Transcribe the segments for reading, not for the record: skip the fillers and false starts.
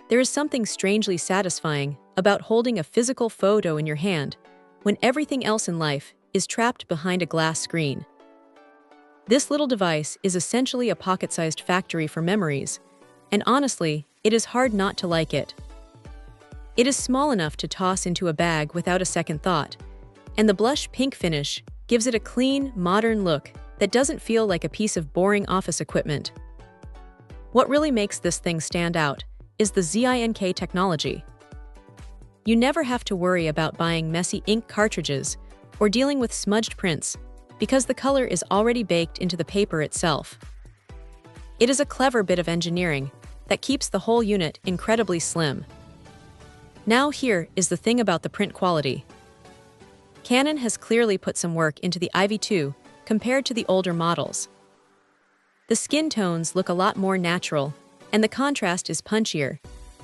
There is something strangely satisfying about holding a physical photo in your hand when everything else in life is trapped behind a glass screen. This little device is essentially a pocket-sized factory for memories, and honestly, it is hard not to like it. It is small enough to toss into a bag without a second thought, and the blush pink finish gives it a clean, modern look that doesn't feel like a piece of boring office equipment. What really makes this thing stand out is the ZINK technology. You never have to worry about buying messy ink cartridges or dealing with smudged prints because the color is already baked into the paper itself. It is a clever bit of engineering that keeps the whole unit incredibly slim. Now here is the thing about the print quality. Canon has clearly put some work into the IV2 compared to the older models. The skin tones look a lot more natural, and the contrast is punchier,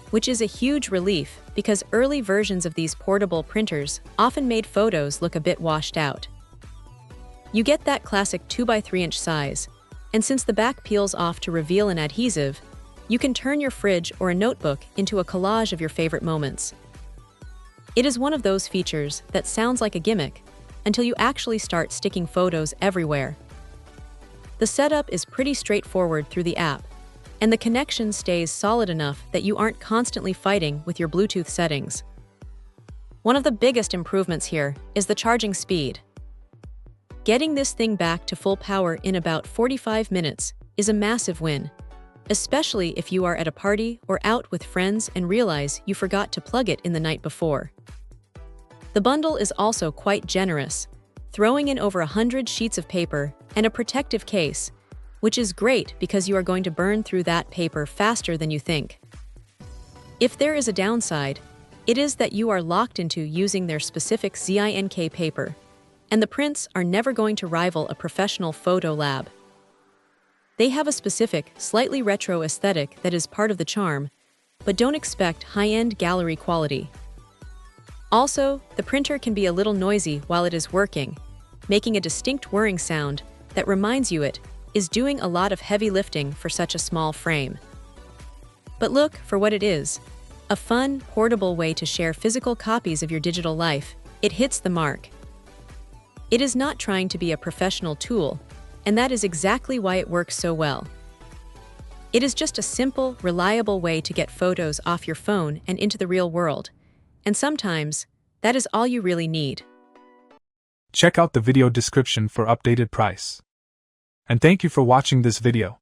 which is a huge relief because early versions of these portable printers often made photos look a bit washed out. You get that classic 2x3-inch size, and since the back peels off to reveal an adhesive, you can turn your fridge or a notebook into a collage of your favorite moments. It is one of those features that sounds like a gimmick until you actually start sticking photos everywhere. The setup is pretty straightforward through the app, and the connection stays solid enough that you aren't constantly fighting with your Bluetooth settings. One of the biggest improvements here is the charging speed. Getting this thing back to full power in about 45 minutes is a massive win, especially if you are at a party or out with friends and realize you forgot to plug it in the night before. The bundle is also quite generous, throwing in over 100 sheets of paper and a protective case, which is great because you are going to burn through that paper faster than you think. If there is a downside, it is that you are locked into using their specific ZINK paper, and the prints are never going to rival a professional photo lab. They have a specific, slightly retro aesthetic that is part of the charm, but don't expect high-end gallery quality. Also, the printer can be a little noisy while it is working, making a distinct whirring sound that reminds you it is doing a lot of heavy lifting for such a small frame. But look for what it is, a fun, portable way to share physical copies of your digital life. It hits the mark. It is not trying to be a professional tool, and that is exactly why it works so well. It is just a simple, reliable way to get photos off your phone and into the real world, and sometimes that is all you really need. Check out the video description for updated price. And thank you for watching this video.